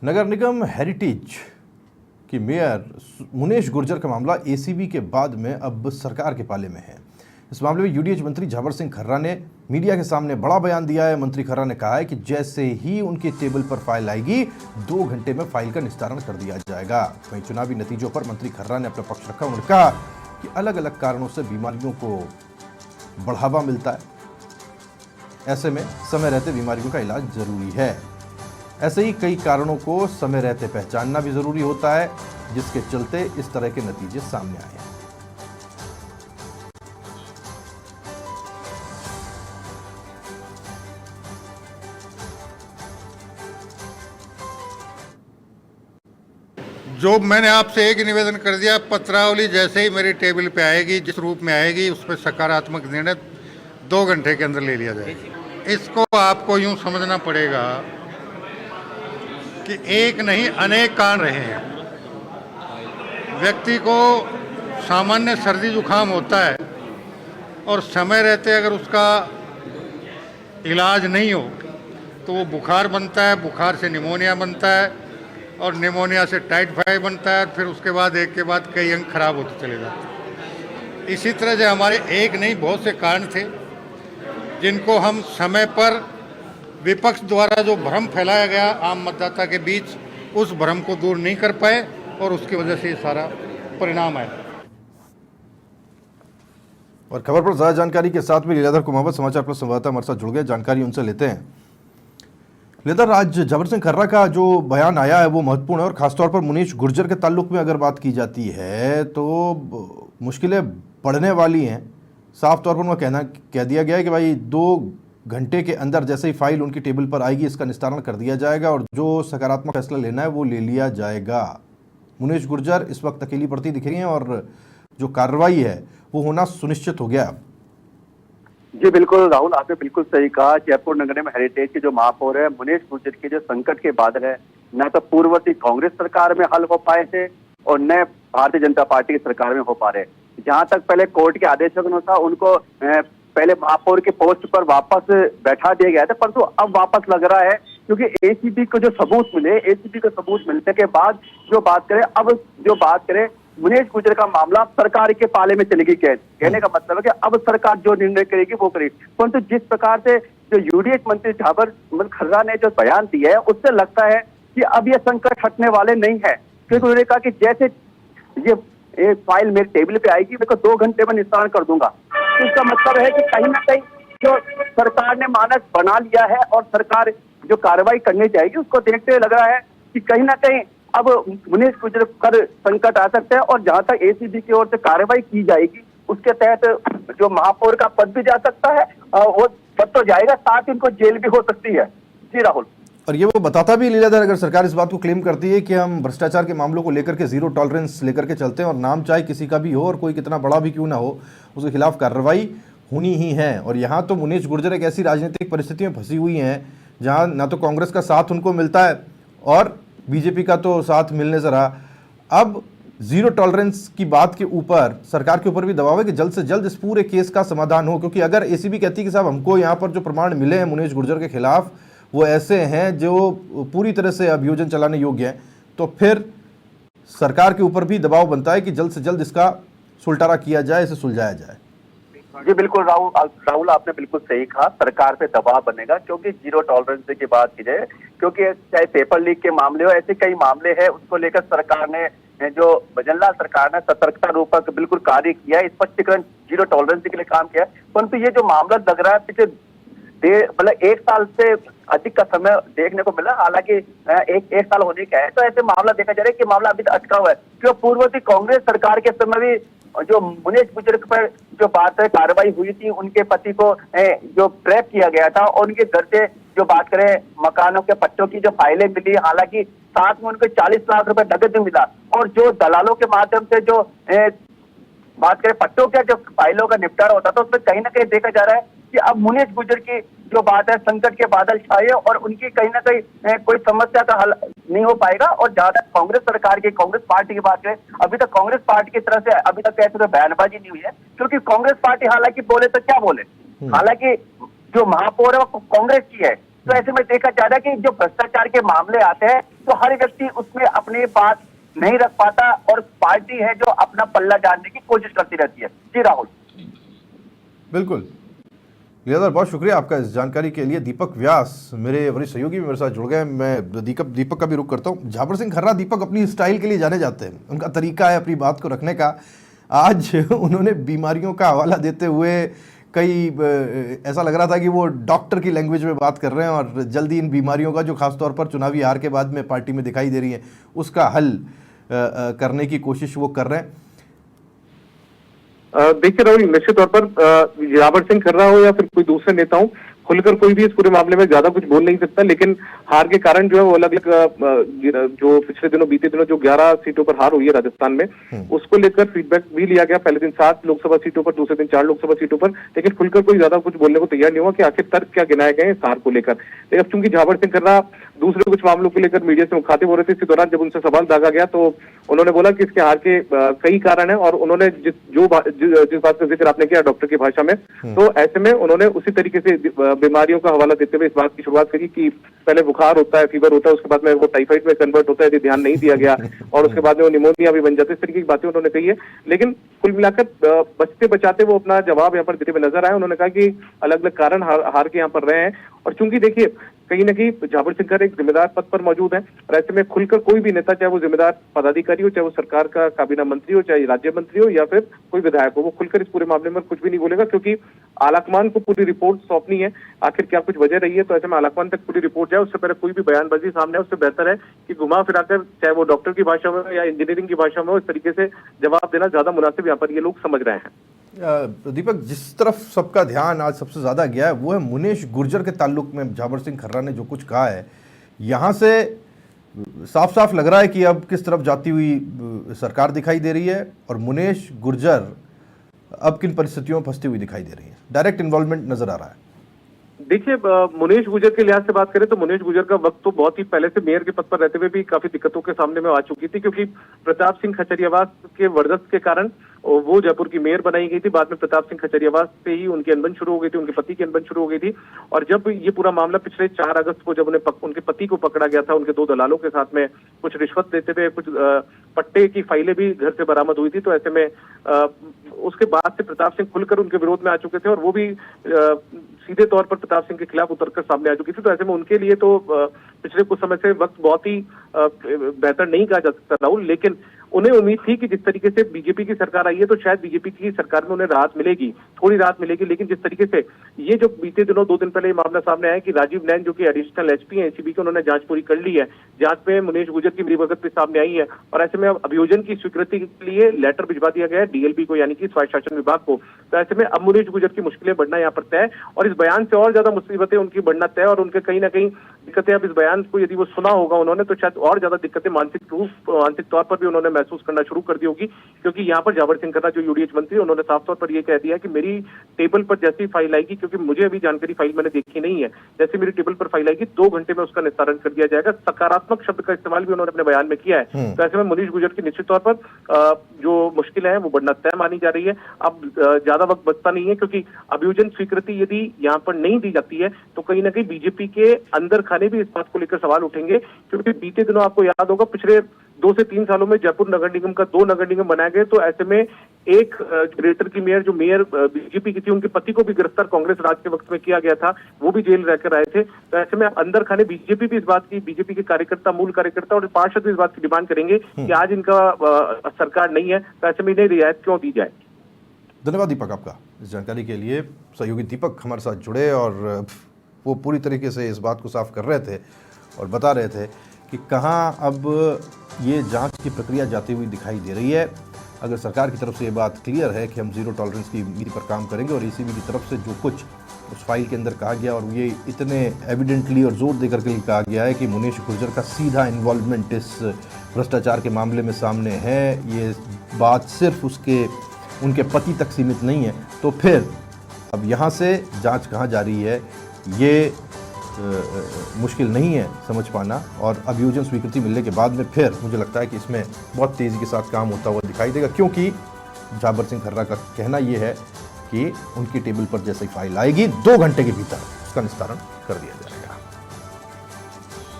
नगर निगम heritage की mayor Munesh Gurjar का मामला एसीबी के बाद में अब सरकार के पाले में है। इस मामले में यूडीएच मंत्री झावर सिंह खर्रा ने मीडिया के सामने बड़ा बयान दिया है। मंत्री खर्रा ने कहा है कि जैसे ही उनके टेबल पर फाइल आएगी 2 घंटे में फाइल का निस्तारण कर दिया जाएगा। वहीं चुनावी नतीजों पर मंत्री खर्रा ने अपना पक्ष रखा। उन्होंने कहा कि अलग अलग कारणों से बीमारियों को बढ़ावा मिलता है, ऐसे में समय रहते बीमारियों का इलाज जरूरी है। ऐसे ही कई कारणों को समय रहते पहचानना भी जरूरी होता है, जिसके चलते इस तरह के नतीजे सामने आए हैं। जो मैंने आपसे एक निवेदन कर दिया, पत्रावली जैसे ही मेरी टेबल पे आएगी, जिस रूप में आएगी, उस पर सकारात्मक निर्णय 2 घंटे के अंदर ले लिया जाएगा। इसको आपको यूं समझना पड़ेगा कि एक नहीं अनेक कारण रहे हैं। व्यक्ति को सामान्य सर्दी जुकाम होता है और समय रहते अगर उसका इलाज नहीं हो तो वो बुखार बनता है, बुखार से निमोनिया बनता है और निमोनिया से टाइफाइड बनता है। फिर उसके बाद एक के बाद कई अंग खराब होते चले जाते हैं। इसी तरह से हमारे एक नहीं बहुत से कारण थे जिनको हम समय पर विपक्ष द्वारा जो भ्रम फैलाया गया आम मतदाता के बीच, उस भ्रम को दूर नहीं कर पाए और उसकी वजह से ये सारा परिणाम आया। और खबर पर ज्यादा जानकारी के साथ में लीलाधर कुमावत समाचार प्लस संवाददाता हमारे साथ जुड़ गए। जानकारी उनसे लेते हैं। लीलाधर, आज झावर सिंह खर्रा का जो बयान आया है वो महत्वपूर्ण है और खासतौर पर मुनीश गुर्जर के ताल्लुक में अगर बात की जाती है तो मुश्किलें बढ़ने वाली हैं। साफ तौर पर उन्हें कह दिया गया है कि भाई 2 घंटे के अंदर जैसे ही फाइल उनकी टेबल पर आएगी इसका निस्तारण कर दिया जाएगा और जो सकारात्मक फैसला लेना है वो ले लिया जाएगा। मुनीश गुर्जर इस वक्त अकेली पड़ती दिख रही हैं और जो कार्रवाई है वो होना सुनिश्चित हो गया। जी बिल्कुल राहुल, आपने बिल्कुल सही कहा। जयपुर नगर निगम हेरिटेज के जो महापौर है मुनीश गुर्जर के जो संकट के बादल है, न तो पूर्ववर्ती कांग्रेस सरकार में हल हो पाए थे और न भारतीय जनता पार्टी की सरकार में हो पा रहे। जहां तक पहले कोर्ट के आदेशों के अनुसार उनको पहले महापौर के पोस्ट पर वापस बैठा दिया गया था, परंतु अब वापस लग रहा है क्योंकि एसीबी को जो सबूत मिले, एसीबी को सबूत मिलने के बाद जो बात करें मुनीश गुर्जर का मामला सरकार के पाले में चलेगी। कहने का मतलब है कि अब सरकार जो निर्णय करेगी वो करेगी। परंतु जिस प्रकार से जो यूडीएच मंत्री झावर खर्रा ने जो बयान दिया है उससे लगता है कि अब ये संकट हटने वाले नहीं है, क्योंकि उन्होंने कहा कि जैसे ये फाइल मेरे टेबल पे आएगी मैं 2 घंटे में निस्तारण कर दूंगा। इसका मतलब है कि कहीं ना कहीं जो सरकार ने मानक बना लिया है और सरकार जो कार्रवाई करनी चाहिए उसको देखते हुए लग रहा है कि कहीं ना कहीं अब मुनीश गुर्जर पर संकट आ सकता है और जहां तक एसीबी की ओर से कार्रवाई की जाएगी उसके तहत जो महापौर का पद भी जा सकता है, वो पद तो जाएगा, साथ ही उनको जेल भी हो सकती है। जी राहुल, और ये वो बताता भी लीलाधर, अगर सरकार इस बात को क्लेम करती है कि हम भ्रष्टाचार के मामलों को लेकर के जीरो टॉलरेंस लेकर के चलते हैं और नाम चाहे किसी का भी हो और कोई कितना बड़ा भी क्यों ना हो उसके खिलाफ कार्रवाई होनी ही है। और यहाँ तो मुनीश गुर्जर एक ऐसी राजनीतिक परिस्थिति में फंसी हुई हैं जहाँ ना तो कांग्रेस का साथ उनको मिलता है और बीजेपी का तो साथ मिलने से रहा। अब जीरो टॉलरेंस की बात के ऊपर सरकार के ऊपर भी दबाव है कि जल्द से जल्द इस पूरे केस का समाधान हो, क्योंकि अगर एसीबी कहती है कि साहब हमको यहाँ पर जो प्रमाण मिले हैं मुनीश गुर्जर के खिलाफ वो ऐसे हैं जो पूरी तरह से अभियोजन चलाने योग्य हैं, तो फिर सरकार के ऊपर भी दबाव बनता है कि जल्द से जल्द इसका सुलटारा किया जाए, इसे सुलझाया जाए। जी बिल्कुल राहुल, आपने बिल्कुल सही कहा। सरकार पे दबाव बनेगा क्योंकि जीरो टॉलरेंस की बात की जाए, क्योंकि चाहे पेपर लीक के मामले हो, ऐसे कई मामले हैं उसको लेकर सरकार ने जो भजनलाल सरकार ने सतर्कता रूपक बिल्कुल कार्य किया है, स्पष्टीकरण जीरो टॉलरेंस के लिए काम किया है। परंतु ये जो मामला लग रहा है पिछले मतलब 1 साल से अधिक का समय देखने को मिला, हालांकि एक साल होने का है, तो ऐसे मामला देखा जा रहा है कि मामला अभी तक अटका हुआ है। क्योंकि पूर्ववर्ती कांग्रेस सरकार के समय भी जो मुनीश गुर्जर पर जो बात है कार्रवाई हुई थी, उनके पति को जो ट्रैप किया गया था और उनके घर से जो बात करें मकानों के पट्टों की जो फाइलें मिली, हालांकि साथ में उनको 40 लाख रुपए नकद भी मिला और जो दलालों के माध्यम से जो बात करें पट्टों के जो फाइलों का निपटारा होता था उसमें कहीं ना कहीं देखा जा रहा है कि अब मुनीश गुर्जर की जो बात है संकट के बादल छाए और उनकी कहीं ना कहीं कोई समस्या का हल नहीं हो पाएगा। और जहां तक कांग्रेस सरकार की, कांग्रेस पार्टी की बात करें, अभी तक कांग्रेस पार्टी की तरफ से अभी तक ऐसे तो बयानबाजी नहीं हुई है, क्योंकि कांग्रेस पार्टी हालांकि बोले तो क्या बोले, हालांकि जो महापौर है वो कांग्रेस की है। तो ऐसे में देखा जा रहा है कि जो भ्रष्टाचार के मामले आते हैं तो हर व्यक्ति उसमें अपनी बात नहीं रख पाता और पार्टी है जो अपना पल्ला जानने की कोशिश करती रहती है। जी राहुल। बिल्कुल लीलाधर, बहुत शुक्रिया आपका इस जानकारी के लिए। दीपक व्यास मेरे वरिष्ठ सहयोगी भी मेरे साथ जुड़ गए। मैं दीपक का भी रुख करता हूँ। झाबर सिंह खर्रा दीपक अपनी स्टाइल के लिए जाने जाते हैं, उनका तरीका है अपनी बात को रखने का। आज उन्होंने बीमारियों का हवाला देते हुए ऐसा लग रहा था कि वो डॉक्टर की लैंग्वेज में बात कर रहे हैं और जल्दी इन बीमारियों का जो खासतौर पर चुनावी हार के बाद में पार्टी में दिखाई दे रही है उसका हल करने की कोशिश वो कर रहे हैं। देखिए राहुल, निश्चित तौर पर झाबर सिंह खर्रा हो या फिर कोई दूसरे नेता हो, खुलकर कोई भी इस पूरे मामले में ज्यादा कुछ बोल नहीं सकता, लेकिन हार के कारण जो है वो अलग अलग जो पिछले दिनों बीते दिनों जो 11 सीटों पर हार हुई है राजस्थान में, उसको लेकर फीडबैक भी लिया गया। पहले दिन 7 लोकसभा सीटों पर, दूसरे दिन 4 लोकसभा सीटों पर, लेकिन खुलकर कोई ज्यादा कुछ बोलने को तैयार नहीं हुआ कि आखिर तर्क क्या गिनाए गए इस हार को लेकर। लेकिन अब चूंकि झाबर सिंह खर्रा दूसरे कुछ मामलों को लेकर मीडिया से मुखातिब हो रहे थे, इसी दौरान जब उनसे सवाल दागा गया तो उन्होंने बोला कि इसके हार के कई कारण है और उन्होंने जिस बात का जिक्र आपने किया डॉक्टर की भाषा में, तो ऐसे में उन्होंने उसी तरीके से बीमारियों का हवाला देते हुए इस बात की शुरुआत करी कि पहले बुखार होता है, फीवर होता है, उसके बाद में वो टाइफाइड में कन्वर्ट होता है यदि ध्यान नहीं दिया गया, और उसके बाद में वो निमोनिया भी बन जाता है। इस तरीके की बातें उन्होंने कही है, लेकिन कुल मिलाकर बचते बचाते वो अपना जवाब यहाँ पर देते हुए नजर आए। उन्होंने कहा कि अलग अलग कारण हार के यहाँ पर रहे हैं, और चूंकि देखिए कहीं ना कहीं झाबर सिंह खर्रा एक जिम्मेदार पद पर मौजूद है, और ऐसे में खुलकर कोई भी नेता, चाहे वो जिम्मेदार पदाधिकारी हो, चाहे वो सरकार का काबीना मंत्री हो, चाहे राज्य मंत्री हो या फिर कोई विधायक हो, वो खुलकर इस पूरे मामले में कुछ भी नहीं बोलेगा, क्योंकि आलाकमान को पूरी रिपोर्ट सौंपनी है आखिर क्या कुछ वजह रही है। तो ऐसे में आलाकमान तक पूरी रिपोर्ट जाए, उससे पहले कोई भी बयानबाजी सामने है उससे बेहतर है कि घुमा फिराकर, चाहे वो डॉक्टर की भाषा में या इंजीनियरिंग की भाषा में हो, इस तरीके से जवाब देना ज्यादा मुनासिब यहाँ पर ये लोग समझ रहे हैं। दीपक, जिस तरफ सबका ध्यान आज सबसे ज्यादा गया है वो है मुनेश गुर्जर के ताल्लुक में झाबर सिंह खर्रा ने जो कुछ कहा है। यहाँ से साफ साफ लग रहा है कि अब किस तरफ जाती हुई सरकार दिखाई दे रही है, और मुनेश गुर्जर अब किन परिस्थितियों में फंसती हुई दिखाई दे रही है। डायरेक्ट इन्वॉल्वमेंट नजर आ रहा है। देखिए, मुनेश गुर्जर के लिहाज से बात करें तो मुनेश गुर्जर का वक्त तो बहुत ही पहले से मेयर के पद पर रहते हुए भी काफी दिक्कतों के सामने में आ चुकी थी, क्योंकि प्रताप सिंह खचरियावास के वर्चस्व के कारण वो जयपुर की मेयर बनाई गई थी। बाद में प्रताप सिंह खचरियावास से ही उनकी अनबन शुरू हो गई थी, उनके पति की अनबन शुरू हो गई थी। और जब ये पूरा मामला पिछले 4 अगस्त को जब उनके पति को पकड़ा गया था, उनके 2 दलालों के साथ में कुछ रिश्वत देते हुए कुछ पट्टे की फाइलें भी घर से बरामद हुई थी, तो ऐसे में उसके बाद से प्रताप सिंह खुलकर उनके विरोध में आ चुके थे, और वो भी सीधे तौर पर प्रताप सिंह के खिलाफ उतरकर सामने आ चुकी थी। तो ऐसे में उनके लिए तो पिछले कुछ समय से वक्त बहुत ही बेहतर नहीं कहा जा सकता राहुल, लेकिन उन्हें उम्मीद थी कि जिस तरीके से बीजेपी की सरकार आई है तो शायद बीजेपी की सरकार में उन्हें राहत मिलेगी, थोड़ी राहत मिलेगी। लेकिन जिस तरीके से ये जो बीते दिनों 2 दिन पहले ये मामला सामने आया कि राजीव नैन जो कि एडिशनल एसपी हैं एसीबी के, उन्होंने जांच पूरी कर ली है, जांच में मुनेश गुर्जर की मिलीभगत भी सामने आई है, और ऐसे में अब अभियोजन की स्वीकृति के लिए लेटर भिजवा दिया गया है डीएलपी को, यानी कि स्वायत्त शासन विभाग को। तो ऐसे में अब मुनेश गुर्जर की मुश्किलें बढ़ना यहाँ पर तय, और इस बयान से और ज्यादा मुसीबतें उनकी बढ़ना तय, और उनके कहीं ना कहीं दिक्कतें अब इस बयान को यदि वो सुना होगा उन्होंने तो शायद और ज्यादा दिक्कतें मानसिक तौर पर भी उन्होंने महसूस करना शुरू कर दी होगी। क्योंकि यहाँ पर झाबर सिंह खर्रा जो यूडीएच मंत्री, उन्होंने साफ तौर पर यह कह दिया कि मेरी टेबल पर जैसी फाइल आएगी, क्योंकि मुझे अभी जानकारी फाइल मैंने देखी नहीं है, जैसे मेरी टेबल पर फाइल आएगी 2 घंटे में उसका निस्तारण कर दिया जाएगा। सकारात्मक शब्द का इस्तेमाल भी उन्होंने अपने बयान में किया है। तो ऐसे में मुनीश गुर्जर की निश्चित तौर पर जो मुश्किल है वो बढ़ना तय मानी जा रही है। अब ज्यादा वक्त बचता नहीं है, क्योंकि अभियोजन स्वीकृति यदि यहाँ पर नहीं दी जाती है तो कहीं ना कहीं बीजेपी के अंदर खाने भी इस बात को लेकर सवाल उठेंगे, क्योंकि बीते दिनों आपको याद होगा पिछले 2 से 3 सालों में जयपुर नगर निगम का 2 नगर निगम बनाए गए, तो ऐसे में एक ग्रेटर की मेयर जो मेयर बीजेपी की थी, उनके पति को भी गिरफ्तार कांग्रेस राज के वक्त में किया गया था, वो भी जेल रहकर आए थे। तो ऐसे में अंदर खाने बीजेपी भी इस बात की, बीजेपी के कार्यकर्ता, मूल कार्यकर्ता और पार्षद भी इस बात की डिमांड करेंगे कि आज इनका सरकार नहीं है, तो ऐसे में इन्हें रियायत क्यों दी जाए। धन्यवाद दीपक आपका इस जानकारी के लिए। सहयोगी दीपक हमारे साथ जुड़े और वो पूरी तरीके से इस बात को साफ कर रहे थे और बता रहे थे कि कहाँ अब ये जांच की प्रक्रिया जाती हुई दिखाई दे रही है। अगर सरकार की तरफ से ये बात क्लियर है कि हम ज़ीरो टॉलरेंस की नीति पर काम करेंगे, और ईसीबी की तरफ से जो कुछ उस फाइल के अंदर कहा गया और ये इतने एविडेंटली और जोर देकर के कहा गया है कि मुनीश गुर्जर का सीधा इन्वॉल्वमेंट इस भ्रष्टाचार के मामले में सामने है, ये बात सिर्फ उनके पति तक सीमित नहीं है, तो फिर अब यहाँ से जांच कहाँ जा रही है ये मुश्किल नहीं है समझ पाना। और अभियोजन स्वीकृति मिलने के बाद में फिर मुझे लगता है कि इसमें बहुत तेज़ी के साथ काम होता हुआ दिखाई देगा, क्योंकि झाबर सिंह खर्रा का कहना ये है कि उनकी टेबल पर जैसे ही फाइल आएगी 2 घंटे के भीतर उसका निस्तारण कर दिया जाए।